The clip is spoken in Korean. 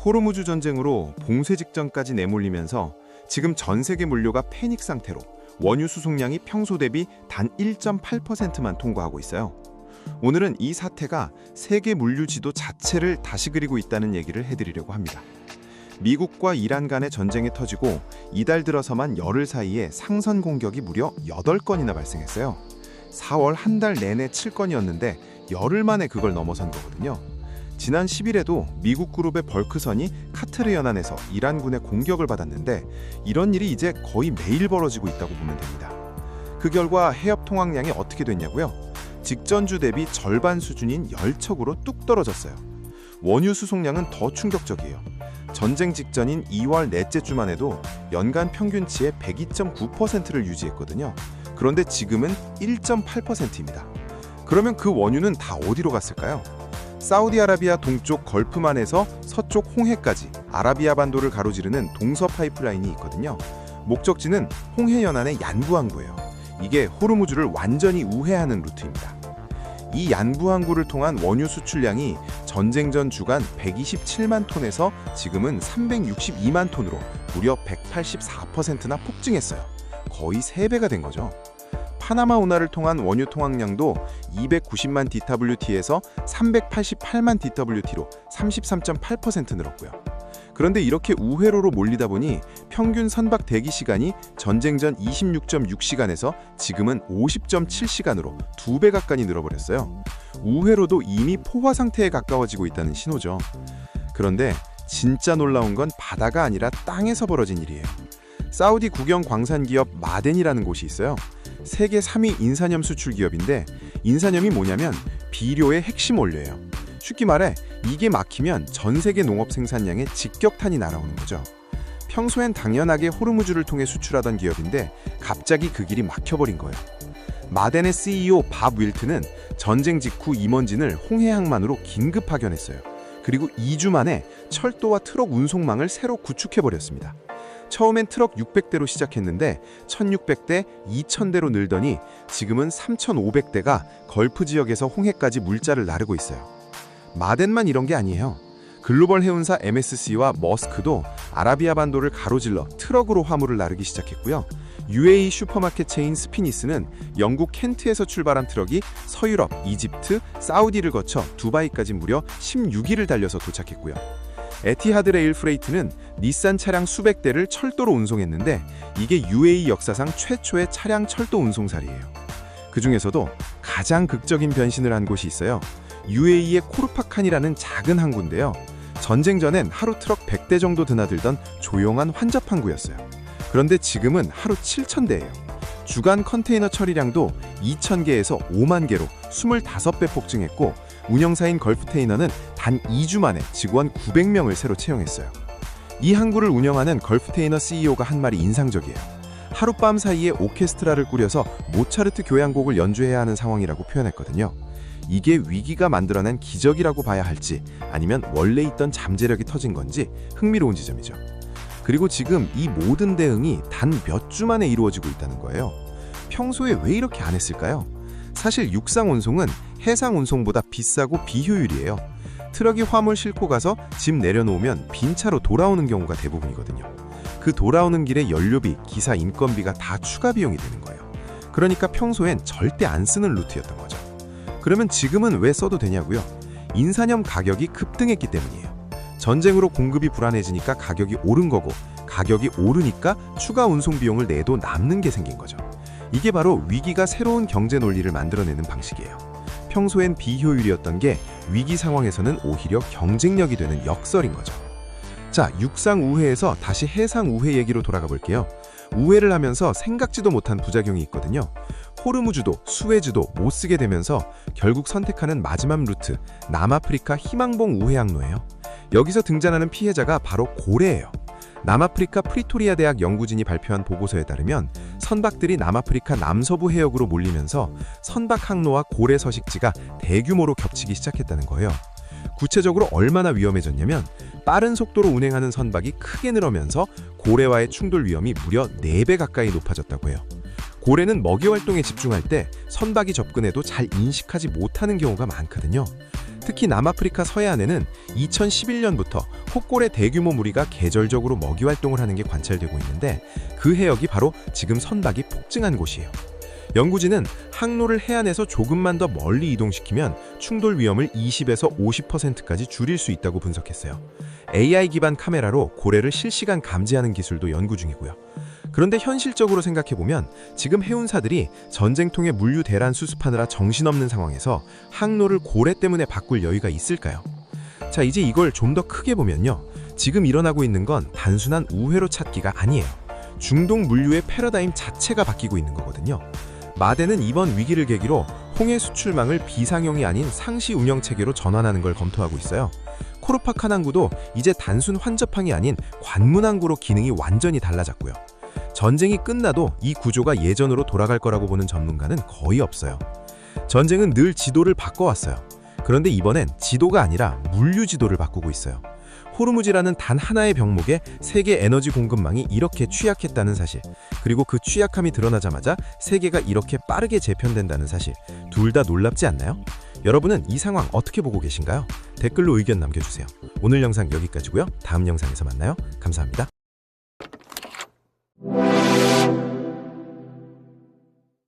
호르무즈 전쟁으로 봉쇄 직전까지 내몰리면서 지금 전 세계 물류가 패닉 상태로 원유 수송량이 평소 대비 단 1.8%만 통과하고 있어요. 오늘은 이 사태가 세계 물류 지도 자체를 다시 그리고 있다는 얘기를 해드리려고 합니다. 미국과 이란 간의 전쟁이 터지고 이달 들어서만 열흘 사이에 상선 공격이 무려 8건이나 발생했어요. 4월 한 달 내내 7건이었는데 열흘 만에 그걸 넘어선 거거든요. 지난 10일에도 미국 그룹의 벌크선이 카트르 연안에서 이란군의 공격을 받았는데 이런 일이 이제 거의 매일 벌어지고 있다고 보면 됩니다. 그 결과 해협 통항량이 어떻게 됐냐고요? 직전주 대비 절반 수준인 10척으로 뚝 떨어졌어요. 원유 수송량은 더 충격적이에요. 전쟁 직전인 2월 넷째 주만 해도 연간 평균치의 102.9%를 유지했거든요. 그런데 지금은 1.8%입니다. 그러면 그 원유는 다 어디로 갔을까요? 사우디아라비아 동쪽 걸프만에서 서쪽 홍해까지 아라비아 반도를 가로지르는 동서 파이프라인이 있거든요. 목적지는 홍해 연안의 얀부 항구예요. 이게 호르무즈를 완전히 우회하는 루트입니다. 이 얀부 항구를 통한 원유 수출량이 전쟁 전 주간 127만 톤에서 지금은 362만 톤으로 무려 184%나 폭증했어요. 거의 3배가 된 거죠. 파나마 운하를 통한 원유 통항량도 290만 DWT에서 388만 DWT로 33.8% 늘었고요. 그런데 이렇게 우회로로 몰리다 보니 평균 선박 대기 시간이 전쟁 전 26.6시간에서 지금은 50.7시간으로 2배 가까이 늘어버렸어요. 우회로도 이미 포화 상태에 가까워지고 있다는 신호죠. 그런데 진짜 놀라운 건 바다가 아니라 땅에서 벌어진 일이에요. 사우디 국영 광산 기업 마덴이라는 곳이 있어요. 세계 3위 인산염 수출 기업인데 인산염이 뭐냐면 비료의 핵심 원료예요. 쉽게 말해 이게 막히면 전 세계 농업 생산량에 직격탄이 날아오는 거죠. 평소엔 당연하게 호르무즈를 통해 수출하던 기업인데 갑자기 그 길이 막혀버린 거예요. 마덴의 CEO 밥 윌트는 전쟁 직후 임원진을 홍해 항만으로 긴급 파견했어요. 그리고 2주 만에 철도와 트럭 운송망을 새로 구축해버렸습니다. 처음엔 트럭 600대로 시작했는데 1600대, 2000대로 늘더니 지금은 3500대가 걸프 지역에서 홍해까지 물자를 나르고 있어요. 마덴만 이런 게 아니에요. 글로벌 해운사 MSC와 머스크도 아라비아 반도를 가로질러 트럭으로 화물을 나르기 시작했고요. UAE 슈퍼마켓 체인 스피니스는 영국 켄트에서 출발한 트럭이 서유럽, 이집트, 사우디를 거쳐 두바이까지 무려 16일을 달려서 도착했고요. 에티하드 레일 프레이트는 닛산 차량 수백 대를 철도로 운송했는데 이게 UAE 역사상 최초의 차량 철도 운송사례예요. 그 중에서도 가장 극적인 변신을 한 곳이 있어요. UAE의 코르파칸이라는 작은 항구인데요. 전쟁 전엔 하루 트럭 100대 정도 드나들던 조용한 환잡 항구였어요. 그런데 지금은 하루 7,000대예요. 주간 컨테이너 처리량도 2,000개에서 5만 개로 25배 폭증했고 운영사인 걸프테이너는 단 2주 만에 직원 900명을 새로 채용했어요. 이 항구를 운영하는 걸프테이너 CEO가 한 말이 인상적이에요. 하룻밤 사이에 오케스트라를 꾸려서 모차르트 교향곡을 연주해야 하는 상황이라고 표현했거든요. 이게 위기가 만들어낸 기적이라고 봐야 할지 아니면 원래 있던 잠재력이 터진 건지 흥미로운 지점이죠. 그리고 지금 이 모든 대응이 단 몇 주 만에 이루어지고 있다는 거예요. 평소에 왜 이렇게 안 했을까요? 사실 육상 운송은 해상 운송보다 비싸고 비효율이에요. 트럭이 화물 싣고 가서 짐 내려놓으면 빈 차로 돌아오는 경우가 대부분이거든요. 그 돌아오는 길에 연료비, 기사 인건비가 다 추가 비용이 되는 거예요. 그러니까 평소엔 절대 안 쓰는 루트였던 거죠. 그러면 지금은 왜 써도 되냐고요? 인산염 가격이 급등했기 때문이에요. 전쟁으로 공급이 불안해지니까 가격이 오른 거고 가격이 오르니까 추가 운송 비용을 내도 남는 게 생긴 거죠. 이게 바로 위기가 새로운 경제 논리를 만들어내는 방식이에요. 평소엔 비효율이었던 게 위기 상황에서는 오히려 경쟁력이 되는 역설인 거죠. 자, 육상 우회에서 다시 해상 우회 얘기로 돌아가 볼게요. 우회를 하면서 생각지도 못한 부작용이 있거든요. 호르무즈도 수에즈도 못 쓰게 되면서 결국 선택하는 마지막 루트, 남아프리카 희망봉 우회 항로예요. 여기서 등장하는 피해자가 바로 고래예요. 남아프리카 프리토리아 대학 연구진이 발표한 보고서에 따르면 선박들이 남아프리카 남서부 해역으로 몰리면서 선박 항로와 고래 서식지가 대규모로 겹치기 시작했다는 거예요. 구체적으로 얼마나 위험해졌냐면 빠른 속도로 운행하는 선박이 크게 늘어면서 고래와의 충돌 위험이 무려 4배 가까이 높아졌다고 해요. 고래는 먹이 활동에 집중할 때 선박이 접근해도 잘 인식하지 못하는 경우가 많거든요. 특히 남아프리카 서해안에는 2011년부터 혹골의 대규모 무리가 계절적으로 먹이 활동을 하는 게 관찰되고 있는데 그 해역이 바로 지금 선박이 폭증한 곳이에요. 연구진은 항로를 해안에서 조금만 더 멀리 이동시키면 충돌 위험을 20에서 50%까지 줄일 수 있다고 분석했어요. AI 기반 카메라로 고래를 실시간 감지하는 기술도 연구 중이고요. 그런데 현실적으로 생각해보면 지금 해운사들이 전쟁통에 물류 대란 수습하느라 정신없는 상황에서 항로를 고래 때문에 바꿀 여유가 있을까요? 자, 이제 이걸 좀 더 크게 보면요. 지금 일어나고 있는 건 단순한 우회로 찾기가 아니에요. 중동 물류의 패러다임 자체가 바뀌고 있는 거거든요. 마대는 이번 위기를 계기로 홍해 수출망을 비상용이 아닌 상시 운영 체계로 전환하는 걸 검토하고 있어요. 코르파칸 항구도 이제 단순 환접항이 아닌 관문 항구로 기능이 완전히 달라졌고요. 전쟁이 끝나도 이 구조가 예전으로 돌아갈 거라고 보는 전문가는 거의 없어요. 전쟁은 늘 지도를 바꿔왔어요. 그런데 이번엔 지도가 아니라 물류 지도를 바꾸고 있어요. 호르무즈라는 단 하나의 병목에 세계 에너지 공급망이 이렇게 취약했다는 사실, 그리고 그 취약함이 드러나자마자 세계가 이렇게 빠르게 재편된다는 사실, 둘 다 놀랍지 않나요? 여러분은 이 상황 어떻게 보고 계신가요? 댓글로 의견 남겨주세요. 오늘 영상 여기까지고요. 다음 영상에서 만나요. 감사합니다.